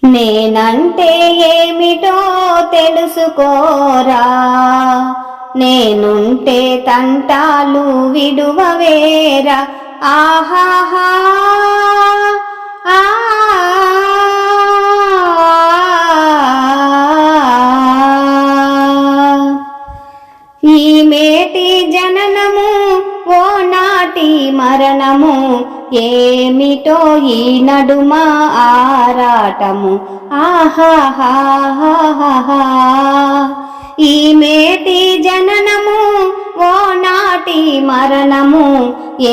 నేనంటే ఏమిటో తెలుసుకోరా, నేనుంటే తంటాలు విడువవేరా. ఆహాహా ఆ ఈ మేటి జననము ఓ నాటి మరణము, ఏమిటో ఈ నడుమ ఆరాటము. ఆహాహాహాహా ఈ మేటి జననము ఓ నాటి మరణము,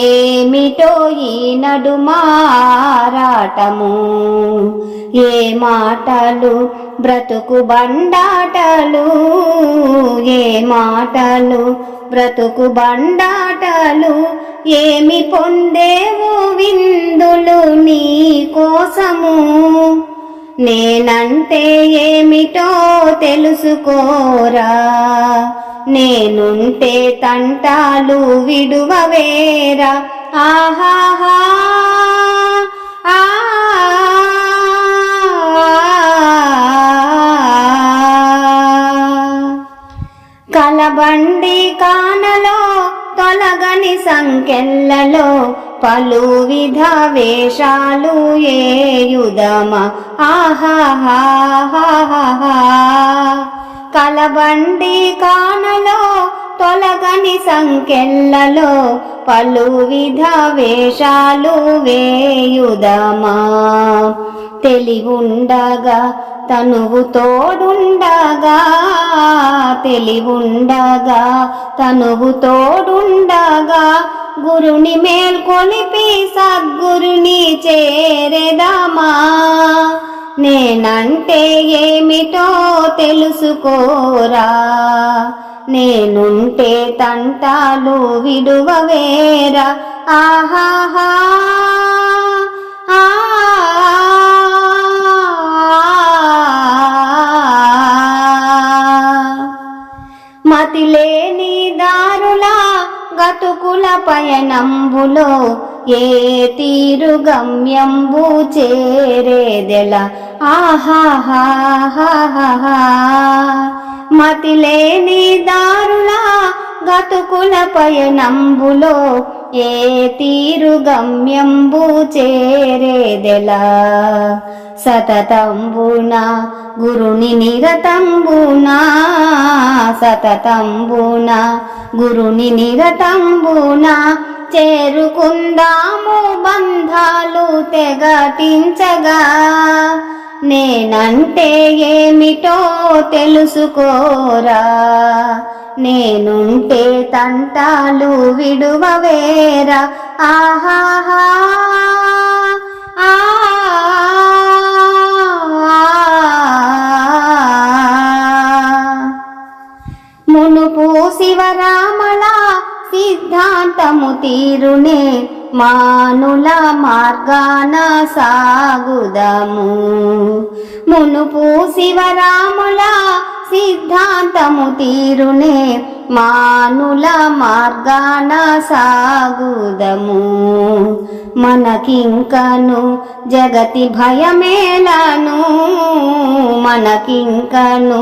ఏమిటో ఈ నడుమ ఆరాటము. ఏ మాటలు బ్రతుకు బండాటలు, ఏ మాటలు బ్రతుకు బండాటలు, ఏమి పొందేవు విందులు నీ కోసము. నేనంటే ఏమిటో తెలుసుకోరా, నేనుంటే తంటాలు విడువవేరా. ఆహాహా కలబండి కానలో తొలగని సంకెళ్ళలో పలువిధ వేషాలు ఏయుదమా. ఆహాహాహాహా కలబండి కానలో తొలగని సంకెళ్ళలో పలువిధ వేషాలు వేయుదమా. తెలివుండగా తనువు తోడుండగా, తెలివుండగా తనువు తోడుండగా, గురుని మేల్కొలిపి సద్గురుని చేరెదమా. నేనంటే ఏమిటో తెలుసుకోరా, నేనుంటే తంటాలు విడువవేరా. ఆహాహా మతిలేని దారులా గతుకుల పయనంబులో, ఏ తీరు గమ్యంబు చేరేదెలా. ఆహాహాహాహా మతిలేని దారులా గతుకుల పయనంబులో, ఏ తీరు గమ్యంబు చేరేదెలా. సతతంబున గురుని నిరతంబున, సతతంబున గురుని నిరతంబున, చేరుకుందాము బంధాలు తెగటించగా. నేనంటే ఏమిటో తెలుసుకోరా, నేనుంటే తంటాలు విడువవేరా. ఆహాహా మునుపు శివరామల సిద్ధాంతము తీరునే, మానుల మార్గాన సాగుదము. మునుపు శివరాముల సిద్ధాంతము తీరునే, మానుల మార్గాన సాగుదము. మనకింకను జగతి భయమేలను, మనకింకను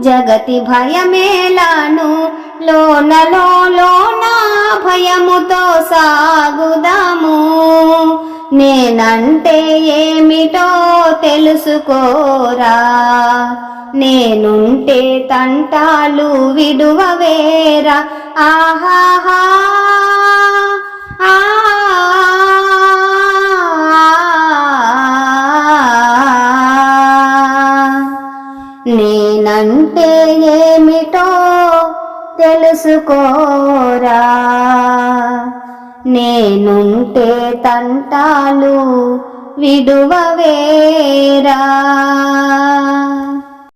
జగతి భయమేలను, లోనలో లోన భయముతో సాగుదాము. నేనంటే ఏమిటో తెలుసుకోరా, నేనుంటే తంటాలు విడువవేరా. ఆహాహా నేనంటే ఏమిటో తెలుసుకోరా, నేనుంటే తంటాలు విడువవేరా.